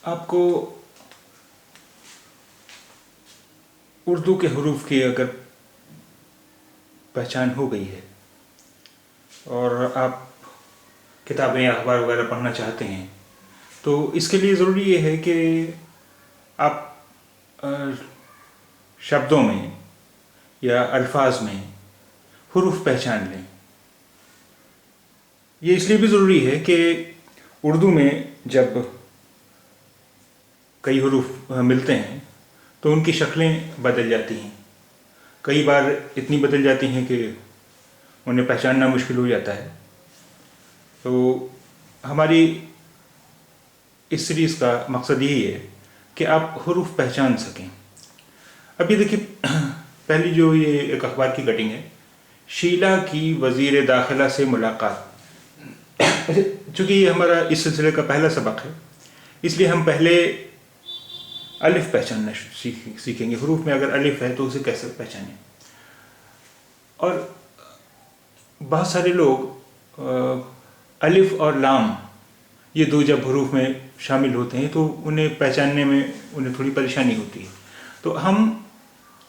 آپ کو اردو کے حروف کی اگر پہچان ہو گئی ہے اور آپ کتابیں یا اخبار وغیرہ پڑھنا چاہتے ہیں تو اس کے لیے ضروری یہ ہے کہ آپ شبدوں میں یا الفاظ میں حروف پہچان لیں. یہ اس لیے بھی ضروری ہے کہ اردو میں جب کئی حروف ملتے ہیں تو ان کی شکلیں بدل جاتی ہیں. کئی بار اتنی بدل جاتی ہیں کہ انہیں پہچاننا مشکل ہو جاتا ہے. تو ہماری اس سیریز کا مقصد یہی ہے کہ آپ حروف پہچان سکیں. اب یہ دیکھیے، پہلی جو یہ ایک اخبار کی کٹنگ ہے، شیلا کی وزیر داخلہ سے ملاقات. چونکہ یہ ہمارا اس سلسلے کا پہلا سبق ہے، اس لیے ہم پہلے الف پہچاننا سیکھیں گے. حروف میں اگر الف ہے تو اسے کیسے پہچانیں. اور بہت سارے لوگ الف اور لام یہ دو جب حروف میں شامل ہوتے ہیں تو انہیں پہچاننے میں انہیں تھوڑی پریشانی ہوتی ہے. تو ہم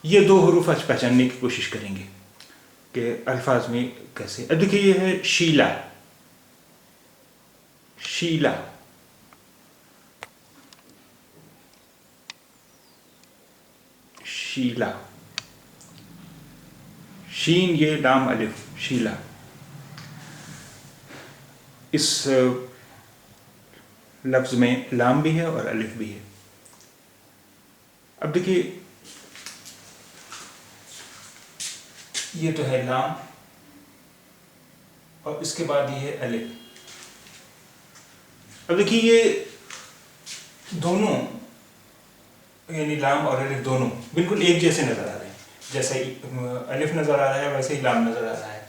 یہ دو حروف آج پہچاننے کی کوشش کریں گے کہ الفاظ میں کیسے. اب دیکھیے، یہ ہے شیلا. شیلا، شیلا، شین یہ لام الف، شیلا. اس لفظ میں لام بھی ہے اور الف بھی ہے. اب دیکھیے، یہ تو ہے لام اور اس کے بعد یہ ہے الف. اب دیکھیے، یہ دونوں یعنی لام اور الف دونوں بالکل ایک جیسے نظر آ رہے ہیں. جیسے الف نظر آ رہا ہے ویسے ہی لام نظر آ رہا ہے.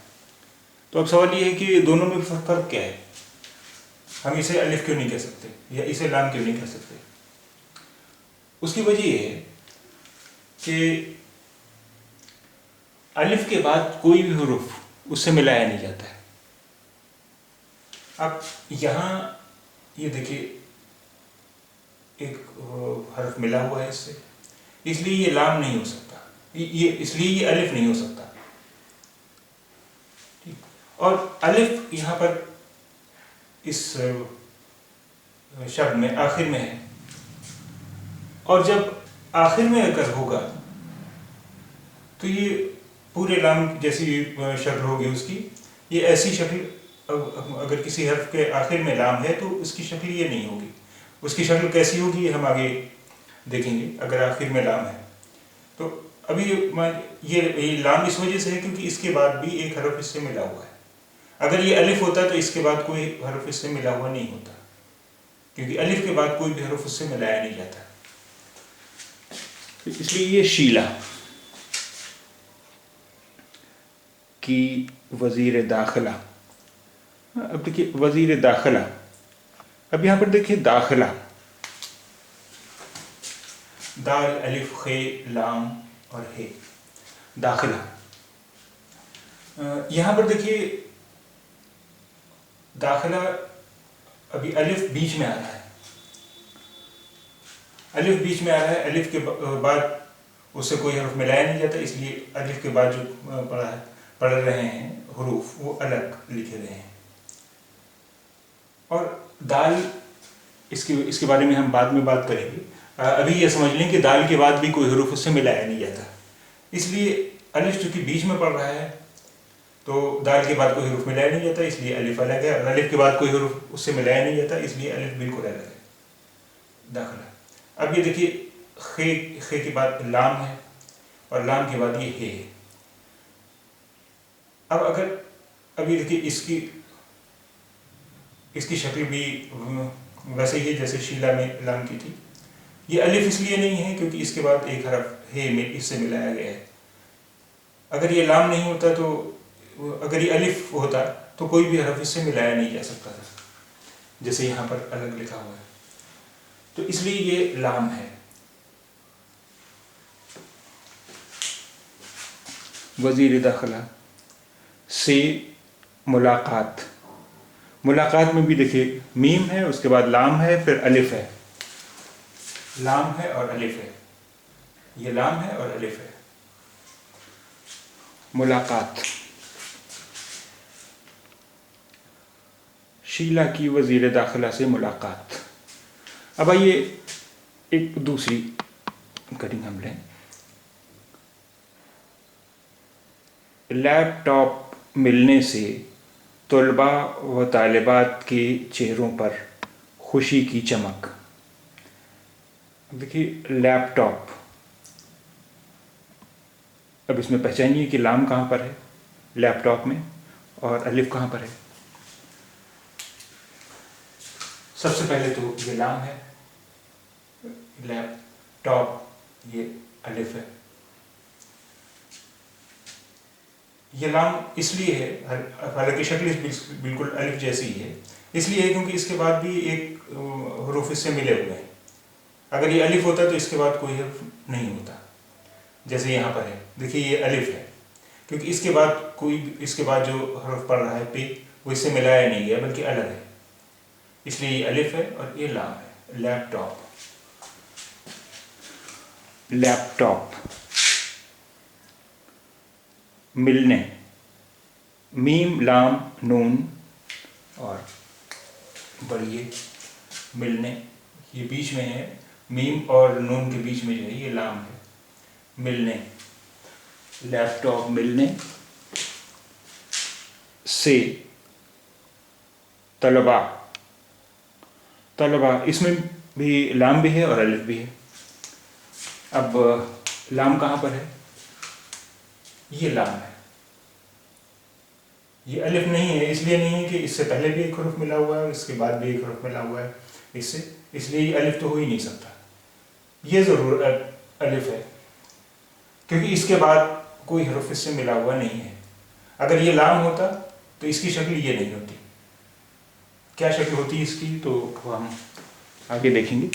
تو اب سوال یہ ہے کہ دونوں میں فرق کیا ہے. ہم اسے الف کیوں نہیں کہہ سکتے یا اسے لام کیوں نہیں کہہ سکتے. اس کی وجہ یہ ہے کہ الف کے بعد کوئی بھی حرف اس سے ملایا نہیں جاتا ہے. اب یہاں یہ دیکھیے، ایک حرف ملا ہوا ہے اس سے، اس لیے یہ لام نہیں ہو سکتا، اس لیے یہ الف نہیں ہو سکتا. اور الف یہاں پر اس شبد میں آخر میں ہے، اور جب آخر میں اگر ہوگا تو یہ پورے لام جیسی شکل ہوگی اس کی. یہ ایسی شکل اگر کسی حرف کے آخر میں لام ہے تو اس کی شکل یہ نہیں ہوگی. اس کی شکل کیسی ہوگی یہ ہم آگے دیکھیں گے. اگر آخر میں لام ہے تو ابھی یہ لام اس وجہ سے ہے کیونکہ اس کے بعد بھی ایک حرف اس سے ملا ہوا ہے. اگر یہ الف ہوتا تو اس کے بعد کوئی حرف اس سے ملا ہوا نہیں ہوتا، کیونکہ الف کے بعد کوئی بھی حرف اس سے ملایا نہیں جاتا. اس لیے یہ شیلا کی وزیر داخلہ. اب دیکھیے، وزیر داخلہ. اب یہاں پر دیکھیے داخلہ، دال الف خ لام اور ہے، داخلہ. یہاں پر دیکھیے داخلہ، ابھی الف بیچ میں آ رہا ہے. الف بیچ میں آ رہا ہے، الف کے بعد اس سے کوئی حرف ملایا نہیں جاتا، اس لیے الف کے بعد جو پڑھ رہے ہیں حروف وہ الگ لکھے رہے ہیں. اور دال، اس کے بارے میں ہم بعد میں بات کریں گے. ابھی یہ سمجھ لیں کہ دال کے بعد بھی کوئی حروف اس سے ملایا نہیں جاتا، اس لیے الف چونکہ بیچ میں پڑھ رہا ہے تو دال کے بعد کوئی حروف ملایا نہیں جاتا، اس لیے الف الگ ہے. اور الف کے بعد کوئی حروف اس سے ملایا نہیں جاتا، اس لیے الف بالکل الگ ہے، داخلہ. اب یہ دیکھیے، خ کے بعد لام ہے اور لام کے بعد یہ ہے. اب اگر ابھی دیکھیے اس کی شکل بھی ویسے ہی ہے جیسے شیلا میں لام کی تھی. یہ الف اس لیے نہیں ہے کیونکہ اس کے بعد ایک حرف ہے میں اس سے ملایا گیا ہے. اگر یہ لام نہیں ہوتا تو، اگر یہ الف ہوتا تو کوئی بھی حرف اس سے ملایا نہیں جا سکتا تھا، جیسے یہاں پر الگ لکھا ہوا ہے. تو اس لیے یہ لام ہے. وزیر داخلہ سے ملاقات میں بھی دیکھیے میم ہے، اس کے بعد لام ہے، پھر الف ہے. لام ہے اور الف ہے، یہ لام ہے اور الف ہے. ملاقات. شیلا کی وزیر داخلہ سے ملاقات. اب آئیے ایک دوسری کٹنگ ہم لیں. لیپ ٹاپ ملنے سے طلباء و طالبات کے چہروں پر خوشی کی چمک. دیکھیے لیپ ٹاپ، اب اس میں پہچانیے کہ لام کہاں پر ہے لیپ ٹاپ میں اور الف کہاں پر ہے. سب سے پہلے تو یہ لام ہے، لیپ ٹاپ یہ الف ہے. یہ لام اس لیے ہے، حالانکہ شکل بالکل الف جیسی ہی ہے، اس لیے ہے کیونکہ اس کے بعد بھی ایک حروف اس سے ملے ہوئے ہیں. اگر یہ الف ہوتا تو اس کے بعد کوئی حرف نہیں ہوتا. جیسے یہاں پر ہے، دیکھیے یہ الف ہے کیونکہ اس کے بعد اس کے بعد جو حرف پڑ رہا ہے پہ وہ اس سے ملایا نہیں گیا بلکہ الگ ہے، اس لیے یہ الف ہے اور یہ لام ہے. لیپ ٹاپ. لیپ ٹاپ. ملنے. میم لام نون اور بڑھیے ملنے، یہ بیچ میں ہے، میم اور نون کے بیچ میں جو ہے یہ لام ہے. ملنے. لیپ ٹاپ ملنے سے طلباء. طلباء اس میں بھی لام بھی ہے اور الف بھی ہے. اب لام کہاں پر ہے؟ یہ لام ہے، یہ الف نہیں ہے. اس لیے نہیں ہے کہ اس سے پہلے بھی ایک حرف ملا ہوا ہے اور اس کے بعد بھی ایک حرف ملا ہوا ہے اس سے، اس لیے یہ الف تو ہو ہی نہیں سکتا. یہ ضرور الف ہے کیونکہ اس کے بعد کوئی حرف اس سے ملا ہوا نہیں ہے. اگر یہ لام ہوتا تو اس کی شکل یہ نہیں ہوتی. کیا شکل ہوتی اس کی تو ہم آگے دیکھیں گے.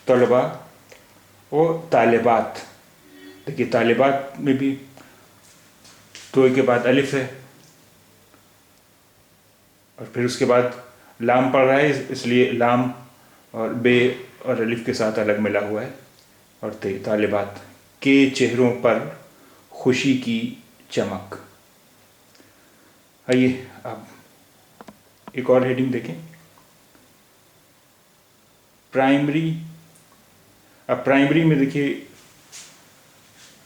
طلباء و طالبات. دیکھیے طالبات میں بھی تو کے بعد الف ہے اور پھر اس کے بعد لام پڑ رہا ہے، اس لیے لام اور بے اور الف کے ساتھ الگ ملا ہوا ہے. اور طالبات کے چہروں پر خوشی کی چمک. آئیے اب ایک اور ہیڈنگ دیکھیں. پرائمری. اب پرائمری میں دیکھیے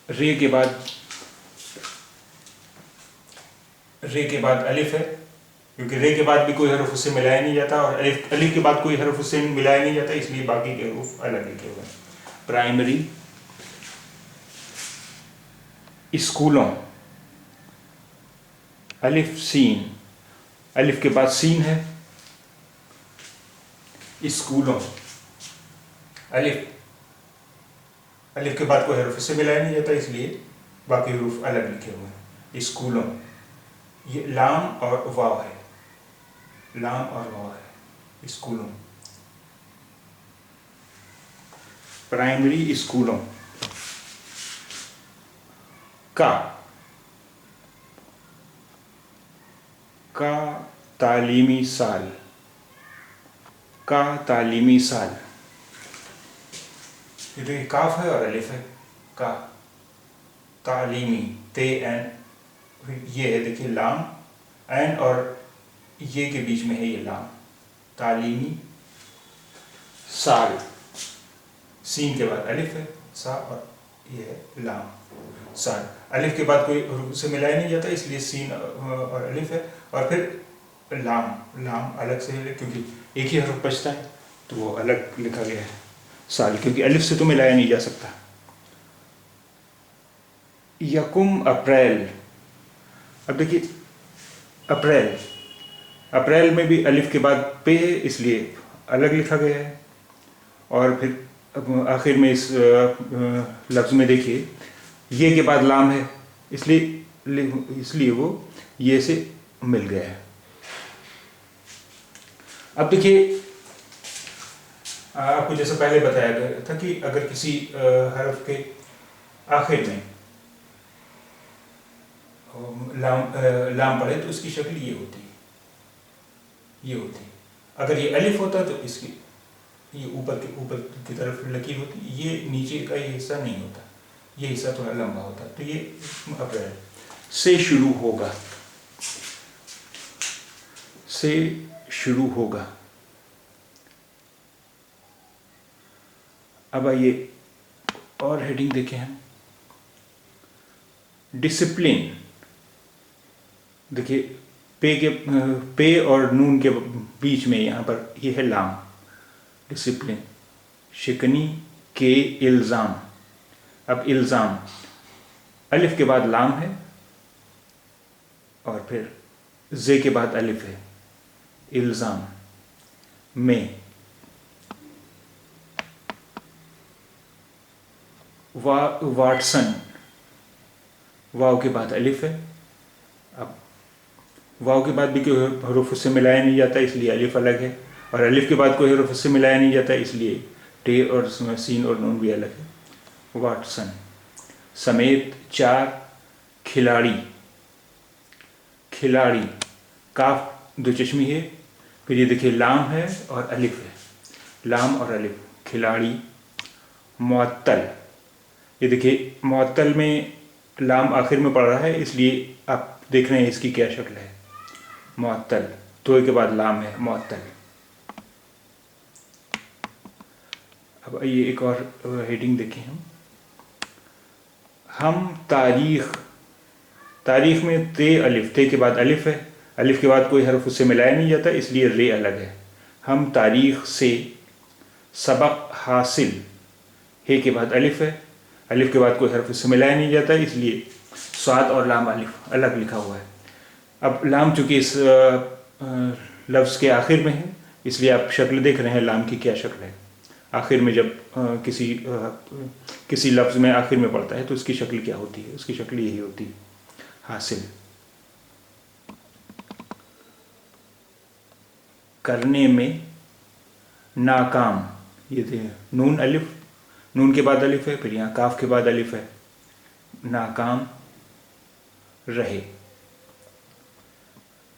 رے کے بعد الف ہے کیونکہ رے کے بعد بھی کوئی حرف اس سے ملایا نہیں جاتا اور الف کے بعد کوئی حرف اس سے ملایا نہیں جاتا، اس لیے باقی کے حروف الگ لکھے ہوئے ہیں. پرائمری. اسکولوں. الف سین. الف کے بعد سین ہے. اسکولوں. الف کے بعد کوئی حرف اس سے ملایا نہیں جاتا، اس لیے باقی حروف الگ لکھے ہوئے ہیں. اسکولوں. یہ لام اور واو ہے، لام اور واو ہے. اسکولوں. پرائمری اسکولوں. کا تعلیمی سال. کا تعلیمی سال. یہ تو کاف ہے اور الف ہے. کا تعلیمی تے این، یہ ہے دیکھیے لام، این اور یہ کے بیچ میں ہے یہ لام. تعلیمی سال. سین کے بعد الف ہے، سا اور یہ ہے لام. سال. الف کے بعد کوئی حروف سے ملایا نہیں جاتا، اس لیے سین اور الف ہے. اور پھر لام الگ سے ہے کیونکہ ایک ہی حرف بچتا ہے تو وہ الگ لکھا گیا ہے. سال کیونکہ الف سے تو ملایا نہیں جا سکتا. یکم اپریل. اب دیکھیے اپریل میں بھی الف کے بعد پہ ہے، اس لیے الگ لکھا گیا ہے. اور پھر آخر میں اس لفظ میں دیکھیے یہ کے بعد لام ہے، اس لیے وہ یہ سے مل گیا ہے. اب دیکھیے آپ کو جیسا پہلے بتایا گیا تھا کہ اگر کسی حرف کے آخر میں لام پڑے تو اس کی شکل یہ ہوتی. اگر یہ الف ہوتا تو اس کی یہ اوپر کی طرف لکیر ہوتی، یہ نیچے کا یہ حصہ نہیں ہوتا، یہ حصہ تھوڑا لمبا ہوتا، تو یہ اپریل سے شروع ہوگا، سے شروع ہوگا. اب آئیے اور ہیڈنگ دیکھیں ہم. ڈسپلن. دیکھیے پے اور نون کے بیچ میں یہاں پر یہ ہے لام. ڈسپلن. شکنی کے الزام. اب الزام الف کے بعد لام ہے اور پھر زے کے بعد الف ہے. الزام میں. واٹسن. واو کے بعد الف ہے. اب واو کے بعد بھی کوئی حروف اس سے ملایا نہیں جاتا اس لیے الف الگ ہے، اور الف کے بعد کوئی حروف اس سے ملایا نہیں جاتا اس لیے ٹے اور سین اور نون بھی الگ ہے. واٹسن. سمیت 4 کھلاڑی. کھلاڑی کاف دو چشمی ہے، پھر یہ دیکھیے لام ہے اور الف ہے. لام اور الف. کھلاڑی. معطل. یہ دیکھیے معطل میں لام آخر میں پڑ رہا ہے اس لیے آپ دیکھ رہے ہیں اس کی کیا شکل ہے. معطل. تو کے بعد لام ہے. معطل. اب یہ ایک اور ہیڈنگ دیکھیں ہم تاریخ. تاریخ میں تے کے بعد الف ہے، الف کے بعد کوئی حرف اس سے ملایا نہیں جاتا اس لیے رے الگ ہے. ہم تاریخ سے سبق حاصل. ہے کے بعد الف ہے، الف کے بعد کوئی حرف اس سے ملایا نہیں جاتا اس لیے صاد اور لام الف الگ لکھا ہوا ہے. اب لام چونکہ اس لفظ کے آخر میں ہے اس لیے آپ شکل دیکھ رہے ہیں لام کی کیا شکل ہے. آخر میں جب کسی لفظ میں آخر میں پڑتا ہے تو اس کی شکل کیا ہوتی ہے؟ اس کی شکل یہی ہوتی ہے. حاصل. کرنے میں. ناکام. یہ نون الف، نون کے بعد الف ہے، پھر یہاں کاف کے بعد الف ہے. ناکام رہے.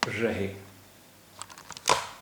رہے.